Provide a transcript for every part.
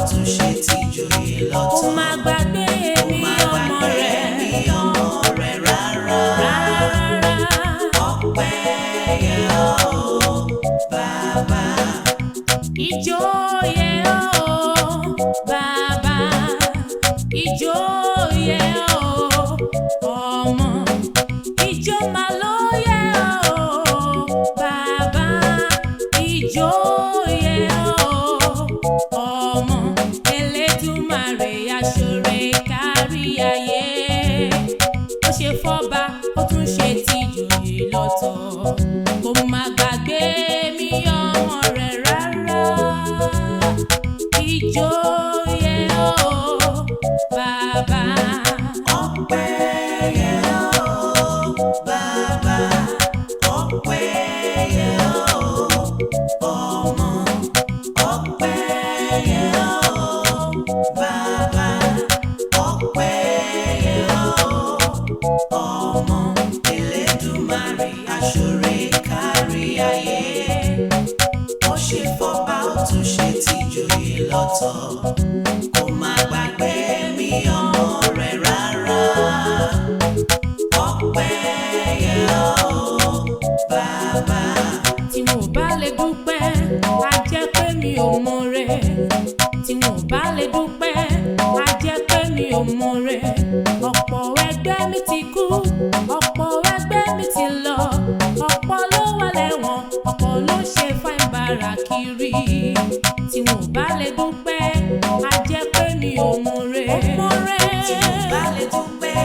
tún ṣe tìjòyè lọ́tọ̀. Kó má gbàgbé mi ọmọ rẹ̀ rárá. Ọpẹ́ yẹ ọ́ bàbá. Ìjó yẹ ọ́ bàbá, ìjó yẹ ọ́ ọmọ, ìjó máa ló yẹ ọ́ bàbá, ìjó yẹ ọ́ ọmọ. Elédùmarè aṣọre kárí ayé, ó ṣe fọ́ba ó tún ṣe tìjòyè lọ́tọ̀. Kó má gbàgbé mi ọmọ rẹ̀ rárá. Ìjó yẹ ọ́ bàbá. Ọpẹ́ yẹ ọ́ bàbá. Ọpẹ́ yẹ ọ́ ọmọ. Ọpẹ́ yẹ ọ́ bàbá. Ọpẹ́ yẹ ọ́ ọmọ. Elédùmarè aṣọre kárí ayé, ó ṣe fọ́ba ó tún ṣe tìjòyè lọ́tọ̀. Kó má gbàgbé mi ọmọ rẹ̀ rárá. Ọpẹ́ yẹ ọ́ bàbá. Tí mo bá lè dúpẹ́, á jẹ́ pé mi ò mọ̀re. Tí mo bá lè dúpẹ́, á jẹ́ pé mi ò mọ̀re. Ọ̀pọ̀ ẹgbẹ́ mi ti kú, ọ̀pọ̀ ẹgbẹ́ mi ti lọ, ọ̀pọ̀ ló wà lẹ́wọ̀n, ọ̀pọ̀ ló ṣe fáìn bàrà kiri. Tí mo bá lè dúpẹ́, á jẹ́ pé mi ò mọ̀re. Tí mo bá lè dúpẹ́,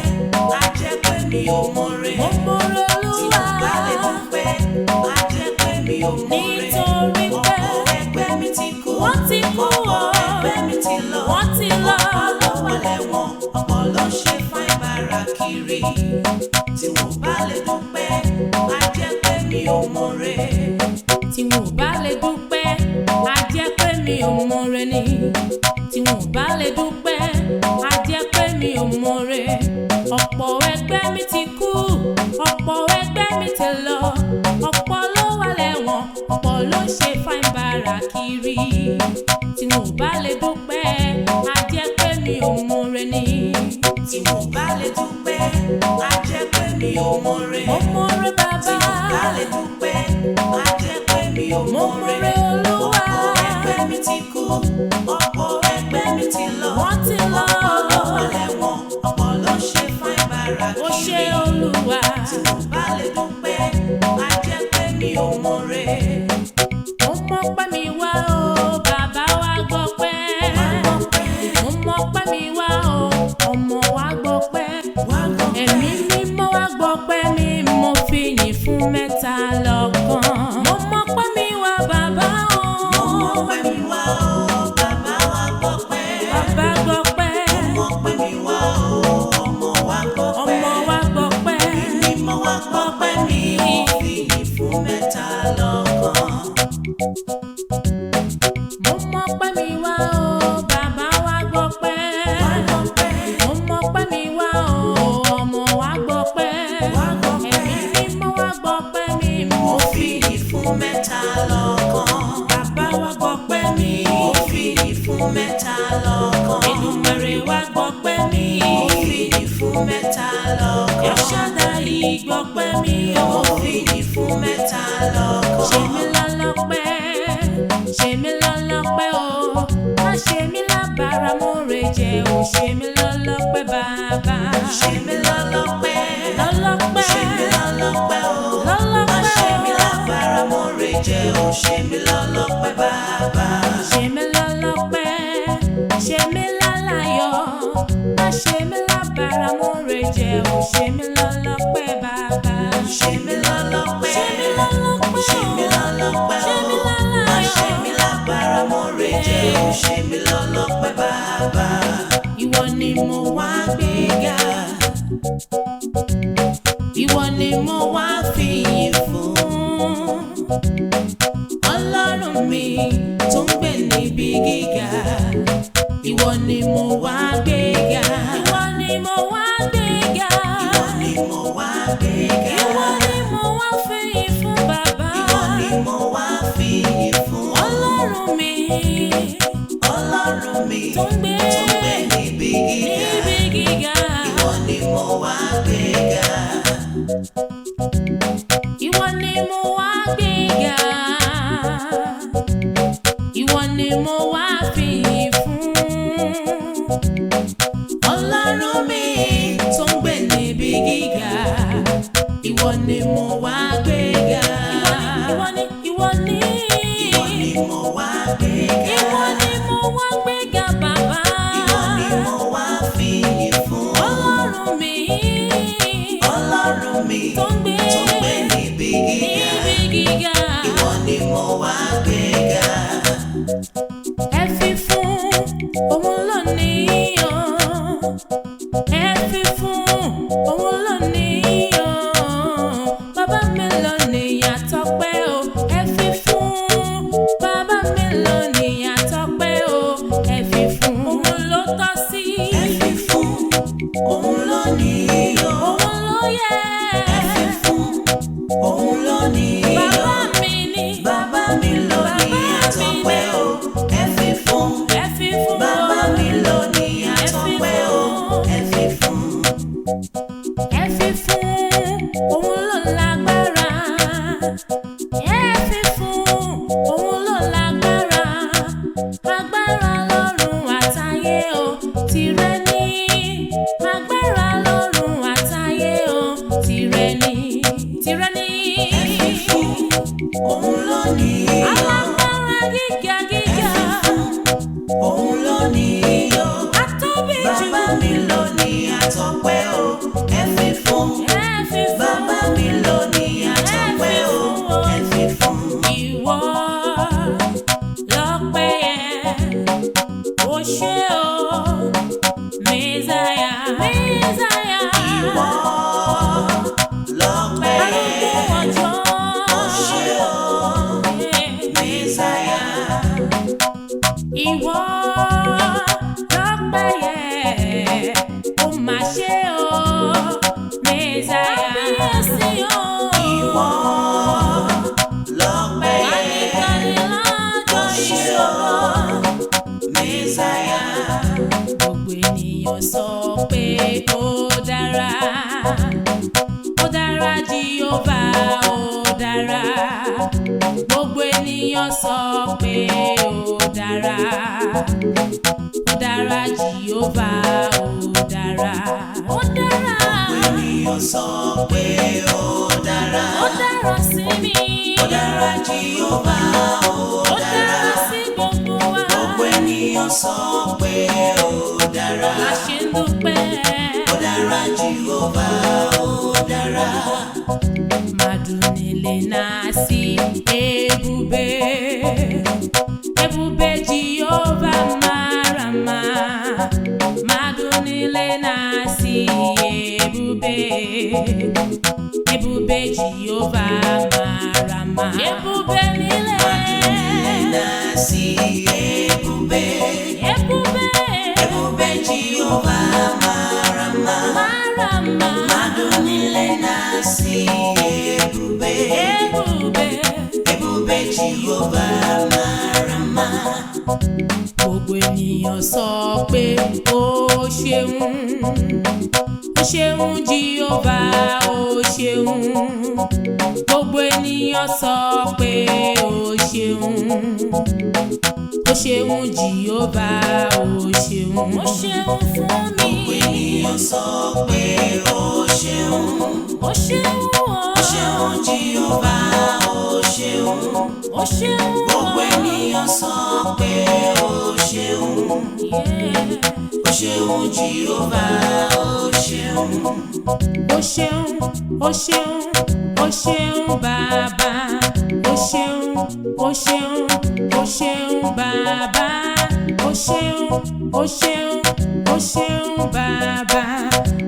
á jẹ́ pé mi ò mọ̀re. Mo mọ̀re Tí mo bá lè Olúwa, dúpẹ́, á jẹ́ pé mi ò mọ̀re. nítorí pé Ọ̀pọ̀ ẹgbẹ́ mi ti kú, wọ́n ti kú ọ̀pọ̀ o, ẹgbẹ́ mi ti lọ, wọ́n ti lọ. ọ̀pọ̀ ló wà lẹ́wọ̀n, ọ̀pọ̀ ló ṣe fáìn bàrà kiri. Tí mo bá lè dúpẹ́, á jẹ́ pé mi ò mọ̀re. Tí mo bá lè dúpẹ́, á jẹ́ pé mi ò mọ̀re ni. Tí mo bá lè dúpẹ́, á jẹ́ pé mi ò mọ̀re. Ọ̀pọ̀ ẹgbẹ́ mi ti kú, ọ̀pọ̀ ẹgbẹ́ mi ti lọ, ọ̀pọ̀ ló wà lẹ́wọ̀n, ọ̀pọ̀ ló ṣe fáìn bàrà kiri. Tí mo bá lè dúpẹ́, á jẹ́ pé mi ò mọ̀re ni. Tí mo bá lè dúpẹ́, á jẹ́ pé mi ò mọ̀re. Mo mọ̀re Tí bàbá, mo bá lè dúpẹ́, á jẹ́ pé mi ò mo mọ̀re. mọ̀re Olúwa, Ọ̀pọ̀ ẹgbẹ́ mi ti kú, ọ̀pọ̀ ẹgbẹ́ mi ti lọ, wọ́n ti lọ. ọ̀pọ̀ ló wà lẹ́wọ̀n, ọ̀pọ̀ ló ṣe fáìn bàrà Ó kiri. ṣé Olúwa. Tí mo bá lè dúpẹ́, á jẹ́ pé mi ò mọ̀re. Mo mọ̀ pé mi wá o, bàbá wa gbọ́ pẹ́. Mo mọ̀ pé mi wá o, ọmọ wa gbọ́ pẹ́. Ẹ̀mí mímọ́ wa gbọ́ pẹ́ mi, mo fi yìn fún mẹ́ta lọ́kan. Mo mọ̀ pé mi wá bàbá o, Mo mọ̀ pé mi wá o, bàbá wa gbọ́ pẹ́. bàbá gbọ́ pẹ́. Mo mọ̀ pé mi wá o, ọmọ wa gbọ́ pẹ́. Ọmọ wa gbọ́ pẹ́. Mímọ́ wa gbọ́ pẹ́ mi, mo fi yìn fún mẹ́ta lọ́kan. Mo mọ̀ pé mi wá o, bàbá wa gbọ́ pẹ́. Mo mọ̀ pé mi wá o, ọmọ wa gbọ́ pẹ́. Ẹ̀mí mímọ́ wa gbọ́ pẹ́ mi, Mo mo fi yìn fún mẹ́ta lọ́kan. bàbá wa gbọ́ pẹ́ mi. Mo fi yìn fún mẹ́ta lọ́kan. Èdùmàrè wa gbọ́ pẹ́ mi. Mo fi yìn fún mẹ́ta lọ́kan. El Shaddai gbọ́ pẹ́ mi o. Mo fi yìn fún mẹ́ta lọ́kan. Ṣe mí lọ́lọ́pẹ́, ṣe mí lọ́lọ́pẹ́ o. Má ṣe mí lábàárà mo rè jẹ́ o. Ṣe mí lọ́lọ́pẹ́ bàbá. Ṣe mí lọ́lọ́pẹ́. Lọ́lọ́pẹ́. Ṣe mí lọ́lọ́pẹ́ o. Lọ́lọ́pẹ́ Má ṣe mí o. lábàárà mo rè jẹ́ o. Ṣe mí lọ́lọ́pẹ́ bàbá. Ṣe mí lọ́lọ́pẹ́, ṣe mí láláyọ̀. Má ṣe mí lábàárà mo rè jẹ́ o. Ṣe mí lọ́lọ́pẹ́ bàbá. Ṣe mí lọ́lọ́pẹ́. Ṣe mí lọ́lọ́pẹ́ Ṣe mí lọ́lọ́pẹ́ Ṣe o. mí láláyọ̀. Má ṣe mí lábàárà mo rè jẹ́ o. Ṣe mí lọ́lọ́pẹ́ bàbá. Ìwọ ni mo wá gbéga, ìwọ ni mo wá fìyìn fún. Ọlọ́run mi tó ń gbé níbi gíga, ìwọ ni mo wá gbéga. Ìwọ ni mo wá gbéga. Ìwọ ni mo wá gbéga. Ìwọ ni mo wá fìyìn fún bàbá. Ìwọ ni mo wá fìyìn fún. Ọlọ́run mi, Ọlọ́run mi fìyìn fún. Ọlọ́run mi tó ń gbé níbi gíga, ìwọ ni mo wá gbéga. Ìwọ ni Ìwọ ni mo wá gbéga. ìwọ ni mo wá gbéga bàbá. Ìwọ ni mo wá fìyìn fún. Ọlọ́run mi tó ń gbé níbi gíga, ìwọ ni mo wá gbéga. ẹ fi fún òun lónìí o, ẹ fi fún òun lónìí o, bàbá mi lónìí àtọpẹ́ o, ẹ fi fún bàbá mi lónìí àtọpẹ́ o, ẹ fi fún òun ló tọ́ sí, Ẹ fi fún òun lónìí o. òun ló yẹ, Ẹ fi fún òun lónìí o. bàbá mi ni, Bàbá mi lónìí àtọpẹ́ o. Ẹ fi fún ẹ fi fún bàbá mi lónìí àtọpẹ́ o. Ẹ fi fún. ẹ fi fún òun ló lágbára, ẹ fi fún òun ló lágbára, agbára lọ́run àtayé o tìrẹ ni, agbára lọ́run àtayé o tìrẹ ni, tìrẹ ni. Ẹ fi fún òun lónìí o. Alágbára gíga gíga, Òun lónìí o. atóbi jù, Bàbá mi lónìí àtọpẹ́ o. Ẹ fi fún. ẹ fi fún. Bàbá mi lónìí àtọpẹ́ o. Ẹ fi fún. Ìwọ lọ́pẹ́ yẹ, o ṣé o, Mèsáyà, Mèsáyà. Ìwọ lọ́pẹ́ Arúgbó ọjọ́, o ṣé o, Mèsáyà. ìwọ lọ́pẹ́ yẹ, o mà ṣé o, Mèsáyà. Kábíyèsí o. Ìwọ lọ́pẹ́ Àníkàní lọ́jọ́ ìṣòro. Mèsáyà. Gbogbo ènìyàn sọ pé ó dára, ó dára Jèhófà, ó dára. Gbogbo ènìyàn sọ pé ó dára, ó dára Jèhófà, ó dára, ó dára. Ènìyàn sọ pé ó dára. Ó dára sí mi, Ó dára Jèhófà, ó ó dára dára. sí gbogbo wa. Gbogbo ènìyàn sọ pé ó dára. A ṣe ń dúpẹ́. Ó dára Jèhófà, ó dára. Madunile nasi ebube, ebube Jehova marama. Madunile nasi ebube, ebube Jehova marama. Ebube nile, Nasi ebube. ebube, Ebube Jèhófà marama. marama. Madunile nasi ebube. Ebube. Ebube Jèhófà marama. Gbogbo ènìyàn sọ pé ó ṣeun, ó ṣeun Jèhófà, ó ṣeun. Gbogbo ènìyàn sọ pé ó ṣeun, ó ṣeun Jèhófà, ó ṣeun. Ó ṣeun fún mi. Gbogbo ènìyàn sọ pé ó ṣeun. Ó ṣeun o. Ó ṣeun Jèhófà, ó ṣeun. Ó ṣeun o. Gbogbo ènìyàn sọ pé ó ṣeun. Yeah. Ó ṣeun Jèhófà, ó ṣeun. Ó ṣeun, ó ṣeun, ó ṣeun bàbá. Ó ṣeun, ó ṣeun, ó ṣeun bàbá. Ó ṣeun, ó ṣeun, ó ṣeun bàbá.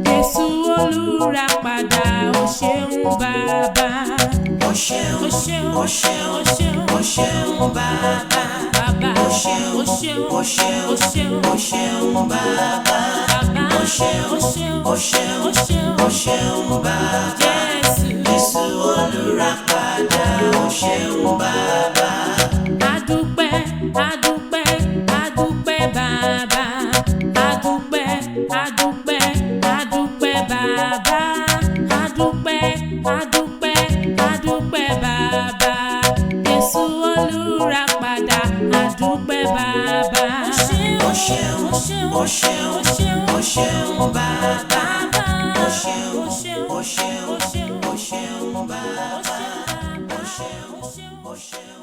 Jésù olùràpadà. Ó ṣeun bàbá. Ó ṣeun, Ó ṣeun, ó ṣeun, ó ṣeun, ó ṣeun bàbá. bàbá. Ó ṣeun, Ó ṣeun, ó ṣeun, ó ṣeun, ó ṣeun bàbá. bàbá. Ó ṣeun, Ó ṣeun, ó ṣeun, ó ṣeun, ó ṣeun bàbá. Jésù. Jésù olùràpadà. Ó ṣeun bàbá. Adúpẹ́, adúpẹ́, adúpẹ́ bàbá. Adúpẹ́, adúpẹ́, adúpẹ́ bàbá. Adúpẹ́, adúpẹ́, adúpẹ́ bàbá. Jésù olùràpadà. Adúpẹ́ bàbá. ṣeun, o ṣeun, o ṣeun bàbá. O ṣeun, o ṣeun, o ṣeun bàbá. O ṣeun, o ṣeun.